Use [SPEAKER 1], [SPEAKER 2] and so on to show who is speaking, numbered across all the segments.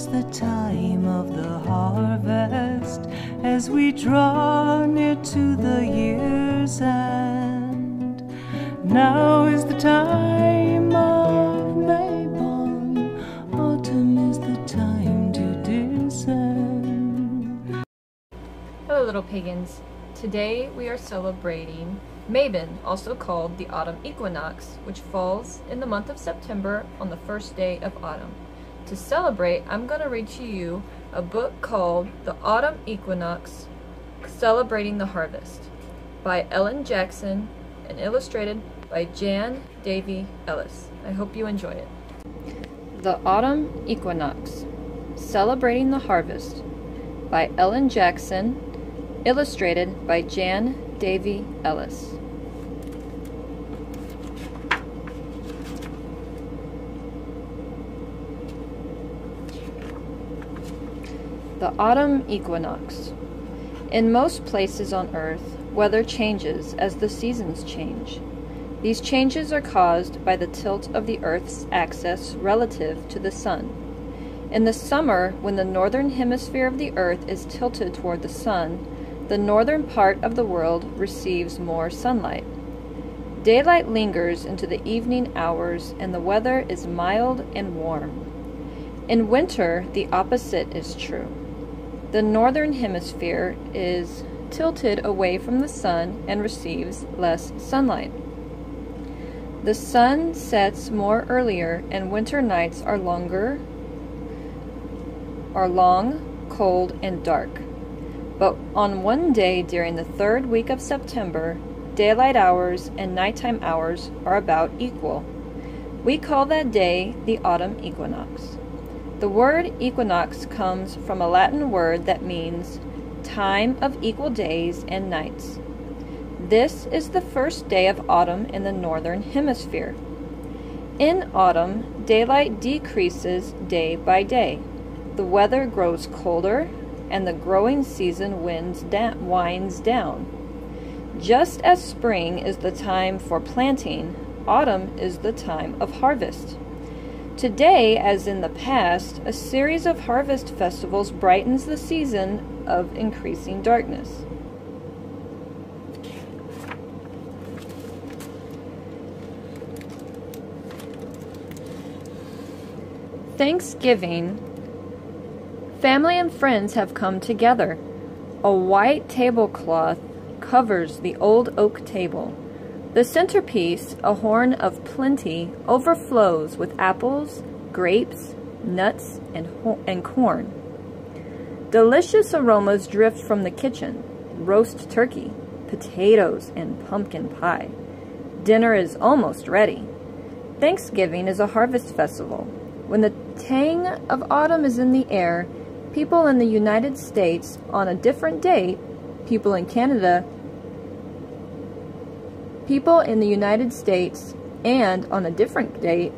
[SPEAKER 1] is the time of the harvest, as we draw near to the year's end. Now is the time of Mabon, autumn is the time to descend.
[SPEAKER 2] Hello little pagans. Today we are celebrating Mabon, also called the Autumn Equinox, which falls in the month of September on the first day of autumn. To celebrate, I'm going to read to you a book called The Autumn Equinox, Celebrating the Harvest by Ellen Jackson and illustrated by Jan Davey Ellis. I hope you enjoy it. The Autumn Equinox, Celebrating the Harvest by Ellen Jackson, illustrated by Jan Davey Ellis. The Autumn Equinox. In most places on Earth, weather changes as the seasons change. These changes are caused by the tilt of the Earth's axis relative to the Sun. In the summer, when the northern hemisphere of the Earth is tilted toward the Sun, the northern part of the world receives more sunlight. Daylight lingers into the evening hours and the weather is mild and warm. In winter, the opposite is true. The northern hemisphere is tilted away from the sun and receives less sunlight. The sun sets more earlier and winter nights are long, cold, and dark. But on one day during the third week of September, daylight hours and nighttime hours are about equal. We call that day the autumn equinox. The word equinox comes from a Latin word that means time of equal days and nights. This is the first day of autumn in the northern hemisphere. In autumn, daylight decreases day by day. The weather grows colder, and the growing season winds winds down. Just as spring is the time for planting, autumn is the time of harvest. Today, as in the past, a series of harvest festivals brightens the season of increasing darkness. Thanksgiving. Family and friends have come together. A white tablecloth covers the old oak table. The centerpiece, a horn of plenty, overflows with apples, grapes, nuts, and corn. Delicious aromas drift from the kitchen. Roast turkey, potatoes, and pumpkin pie. Dinner is almost ready. Thanksgiving is a harvest festival. When the tang of autumn is in the air, people in the United States on a different date, people in the United States, and on a different date,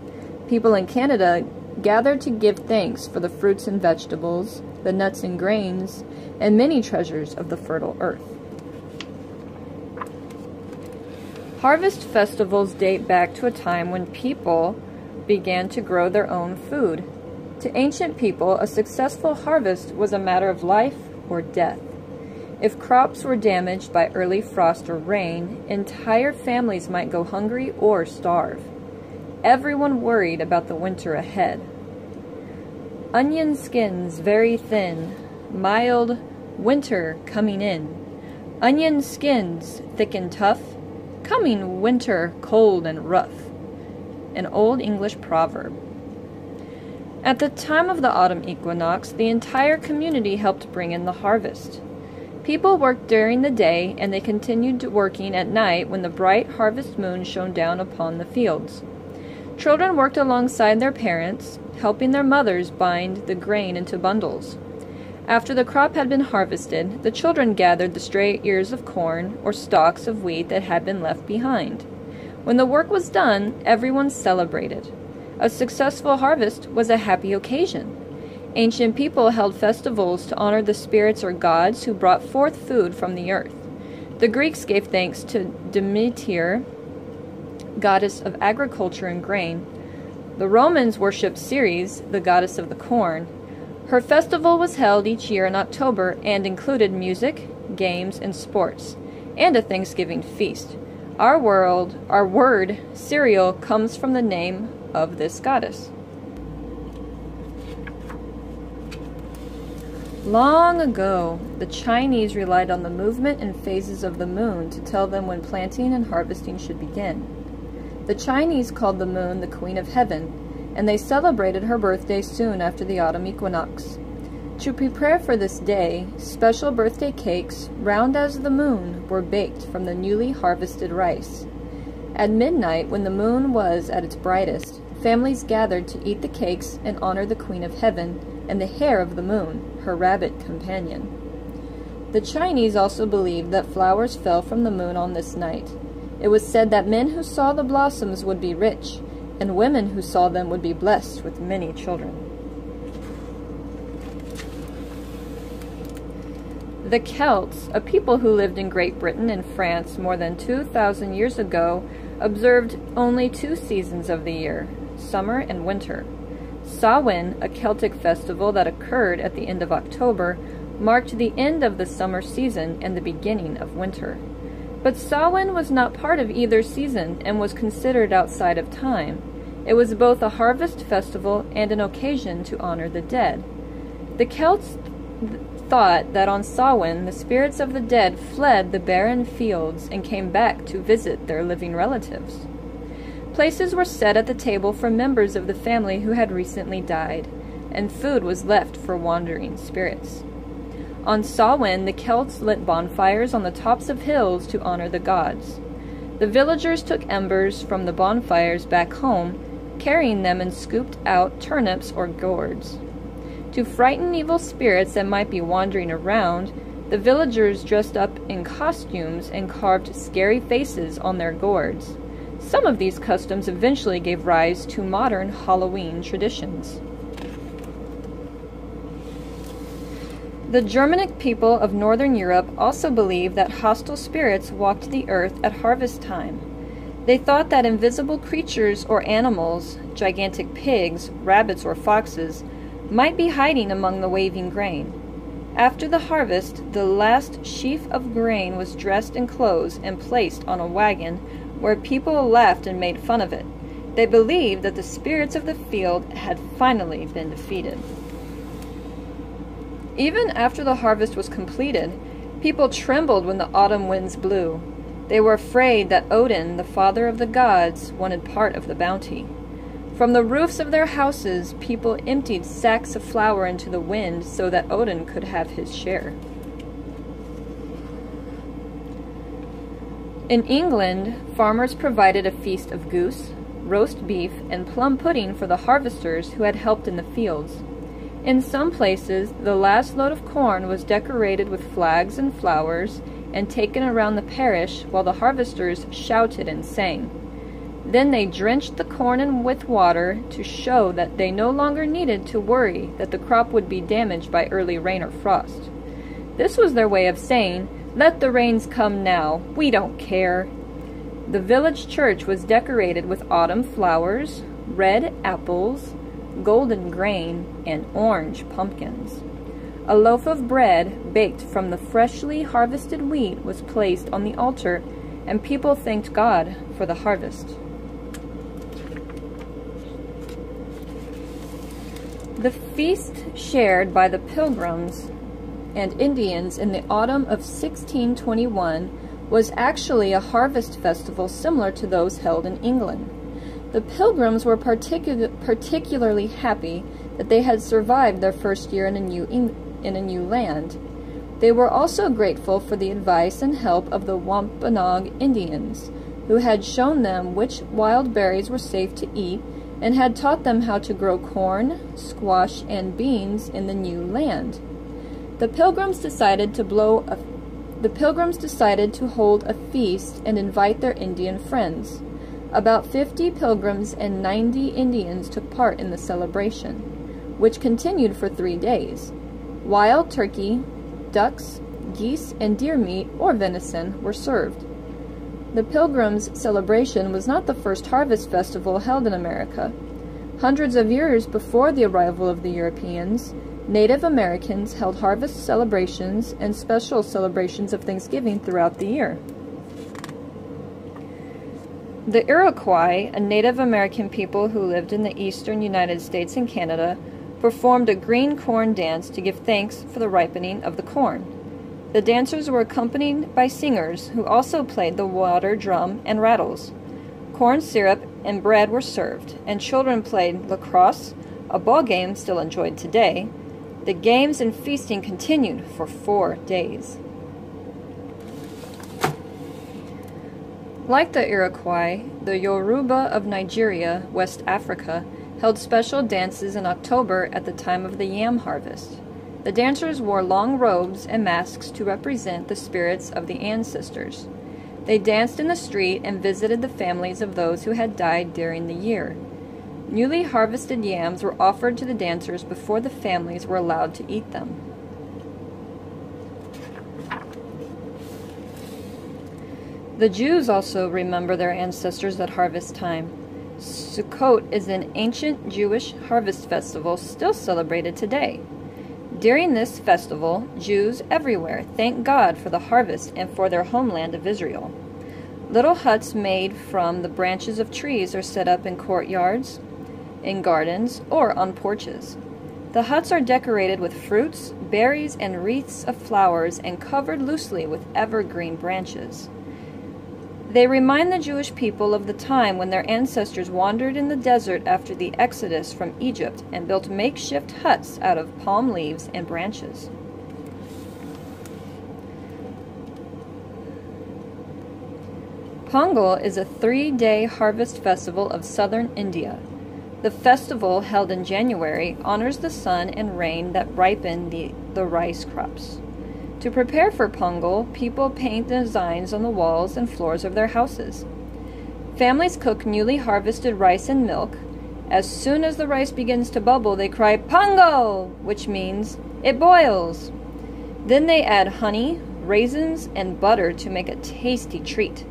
[SPEAKER 2] people in Canada gather to give thanks for the fruits and vegetables, the nuts and grains, and many treasures of the fertile earth. Harvest festivals date back to a time when people began to grow their own food. To ancient people, a successful harvest was a matter of life or death. If crops were damaged by early frost or rain, entire families might go hungry or starve. Everyone worried about the winter ahead. Onion skins very thin, mild winter coming in. Onion skins thick and tough, coming winter cold and rough. An Old English proverb. At the time of the autumn equinox, the entire community helped bring in the harvest. People worked during the day, and they continued working at night when the bright harvest moon shone down upon the fields. Children worked alongside their parents, helping their mothers bind the grain into bundles. After the crop had been harvested, the children gathered the stray ears of corn or stalks of wheat that had been left behind. When the work was done, everyone celebrated. A successful harvest was a happy occasion. Ancient people held festivals to honor the spirits or gods who brought forth food from the earth. The Greeks gave thanks to Demeter, goddess of agriculture and grain. The Romans worshipped Ceres, the goddess of the corn. Her festival was held each year in October and included music, games, and sports, and a Thanksgiving feast. Our word, cereal, comes from the name of this goddess. Long ago, the Chinese relied on the movement and phases of the moon to tell them when planting and harvesting should begin. The Chinese called the moon the Queen of Heaven, and they celebrated her birthday soon after the autumn equinox. To prepare for this day, special birthday cakes, round as the moon, were baked from the newly harvested rice. At midnight, when the moon was at its brightest, families gathered to eat the cakes and honor the Queen of Heaven and the hare of the moon, her rabbit companion. The Chinese also believed that flowers fell from the moon on this night. It was said that men who saw the blossoms would be rich, and women who saw them would be blessed with many children. The Celts, a people who lived in Great Britain and France more than 2,000 years ago, observed only 2 seasons of the year, summer and winter. Samhain, a Celtic festival that occurred at the end of October, marked the end of the summer season and the beginning of winter. But Samhain was not part of either season and was considered outside of time. It was both a harvest festival and an occasion to honor the dead. The Celts thought that on Samhain the spirits of the dead fled the barren fields and came back to visit their living relatives. Places were set at the table for members of the family who had recently died, and food was left for wandering spirits. On Samhain, the Celts lit bonfires on the tops of hills to honor the gods. The villagers took embers from the bonfires back home, carrying them and scooped out turnips or gourds. To frighten evil spirits that might be wandering around, the villagers dressed up in costumes and carved scary faces on their gourds. Some of these customs eventually gave rise to modern Halloween traditions. The Germanic people of Northern Europe also believed that hostile spirits walked the earth at harvest time. They thought that invisible creatures or animals, gigantic pigs, rabbits, or foxes, might be hiding among the waving grain. After the harvest, the last sheaf of grain was dressed in clothes and placed on a wagon where people laughed and made fun of it. They believed that the spirits of the field had finally been defeated. Even after the harvest was completed, people trembled when the autumn winds blew. They were afraid that Odin, the father of the gods, wanted part of the bounty. From the roofs of their houses, people emptied sacks of flour into the wind so that Odin could have his share. In England, farmers provided a feast of goose, roast beef, and plum pudding for the harvesters who had helped in the fields. In some places, the last load of corn was decorated with flags and flowers and taken around the parish while the harvesters shouted and sang. Then they drenched the corn with water to show that they no longer needed to worry that the crop would be damaged by early rain or frost. This was their way of saying, "Let the rains come now, we don't care." The village church was decorated with autumn flowers, red apples, golden grain, and orange pumpkins. A loaf of bread baked from the freshly harvested wheat was placed on the altar, and people thanked God for the harvest. The feast shared by the Pilgrims and Indians in the autumn of 1621 was actually a harvest festival similar to those held in England. The Pilgrims were particularly happy that they had survived their first year in a new land. They were also grateful for the advice and help of the Wampanoag Indians, who had shown them which wild berries were safe to eat and had taught them how to grow corn, squash, and beans in the new land. The Pilgrims decided to hold a feast and invite their Indian friends. About 50 Pilgrims and 90 Indians took part in the celebration, which continued for 3 days. Wild turkey, ducks, geese, and deer meat or venison were served. The Pilgrims' celebration was not the first harvest festival held in America. Hundreds of years before the arrival of the Europeans, Native Americans held harvest celebrations and special celebrations of Thanksgiving throughout the year. The Iroquois, a Native American people who lived in the eastern United States and Canada, performed a green corn dance to give thanks for the ripening of the corn. The dancers were accompanied by singers who also played the water drum and rattles. Corn syrup and bread were served, and children played lacrosse, a ball game still enjoyed today. The games and feasting continued for 4 days. Like the Iroquois, the Yoruba of Nigeria, West Africa, held special dances in October at the time of the yam harvest. The dancers wore long robes and masks to represent the spirits of the ancestors. They danced in the street and visited the families of those who had died during the year. Newly harvested yams were offered to the dancers before the families were allowed to eat them. The Jews also remember their ancestors at harvest time. Sukkot is an ancient Jewish harvest festival still celebrated today. During this festival, Jews everywhere thank God for the harvest and for their homeland of Israel. Little huts made from the branches of trees are set up in courtyards, in gardens, or on porches. The huts are decorated with fruits, berries, and wreaths of flowers and covered loosely with evergreen branches. They remind the Jewish people of the time when their ancestors wandered in the desert after the exodus from Egypt and built makeshift huts out of palm leaves and branches. Pongal is a 3-day harvest festival of southern India. The festival, held in January, honors the sun and rain that ripen the rice crops. To prepare for Pongal, people paint designs on the walls and floors of their houses. Families cook newly harvested rice and milk. As soon as the rice begins to bubble, they cry, "Pongal!" which means, "It boils." Then they add honey, raisins, and butter to make a tasty treat.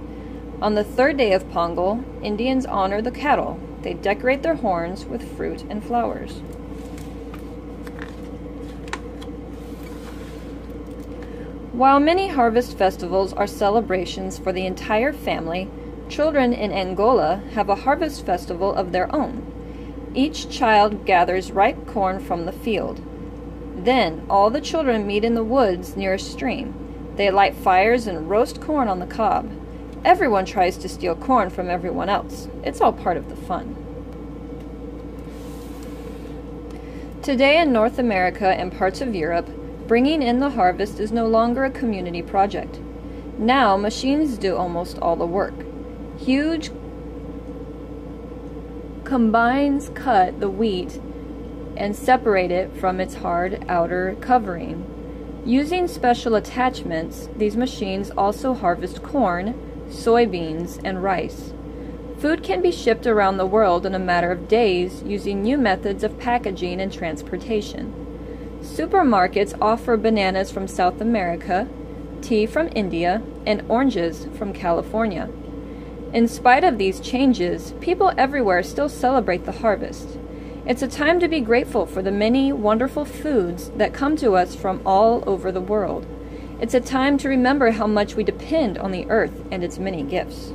[SPEAKER 2] On the 3rd day of Pongal, Indians honor the cattle. They decorate their horns with fruit and flowers. While many harvest festivals are celebrations for the entire family, children in Angola have a harvest festival of their own. Each child gathers ripe corn from the field. Then all the children meet in the woods near a stream. They light fires and roast corn on the cob. Everyone tries to steal corn from everyone else. It's all part of the fun. Today in North America and parts of Europe, bringing in the harvest is no longer a community project. Now, machines do almost all the work. Huge combines cut the wheat and separate it from its hard outer covering. Using special attachments, these machines also harvest corn, soybeans, and rice. Food can be shipped around the world in a matter of days using new methods of packaging and transportation. Supermarkets offer bananas from South America, tea from India, and oranges from California. In spite of these changes, people everywhere still celebrate the harvest. It's a time to be grateful for the many wonderful foods that come to us from all over the world. It's a time to remember how much we depend on the earth and its many gifts.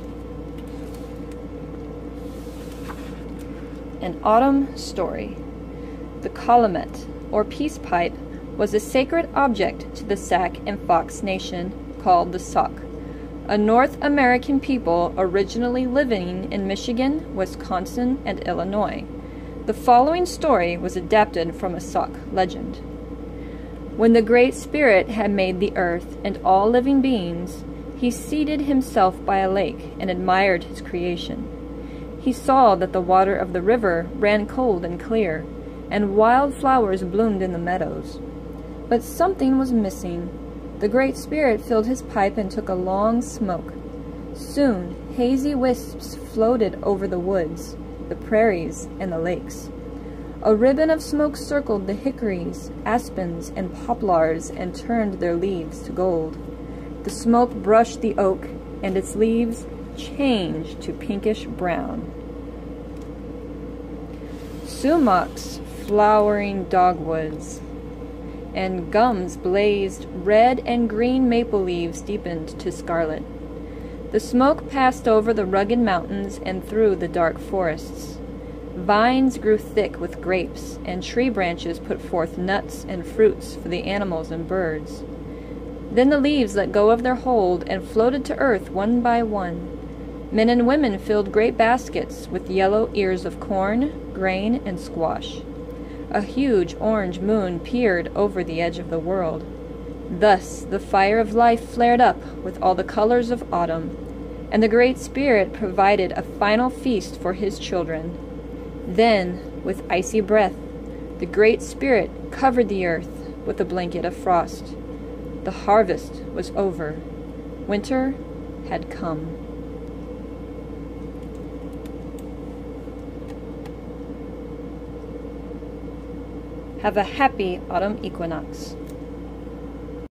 [SPEAKER 2] An autumn story. The calumet, or peace pipe, was a sacred object to the Sac and Fox Nation, called the Sauk, a North American people originally living in Michigan, Wisconsin, and Illinois. The following story was adapted from a Sauk legend. When the Great Spirit had made the earth and all living beings, he seated himself by a lake and admired his creation. He saw that the water of the river ran cold and clear, and wild flowers bloomed in the meadows. But something was missing. The Great Spirit filled his pipe and took a long smoke. Soon, hazy wisps floated over the woods, the prairies, and the lakes. A ribbon of smoke circled the hickories, aspens, and poplars and turned their leaves to gold. The smoke brushed the oak, and its leaves changed to pinkish brown. Sumacs, flowering dogwoods, and gums blazed, red and green maple leaves deepened to scarlet. The smoke passed over the rugged mountains and through the dark forests. Vines grew thick with grapes, and tree branches put forth nuts and fruits for the animals and birds. Then the leaves let go of their hold and floated to earth one by one. Men and women filled great baskets with yellow ears of corn, grain, and squash. A huge orange moon peered over the edge of the world. Thus the fire of life flared up with all the colors of autumn, and the Great Spirit provided a final feast for his children. Then, with icy breath, the Great Spirit covered the earth with a blanket of frost. The harvest was over. Winter had come. Have a happy autumn equinox.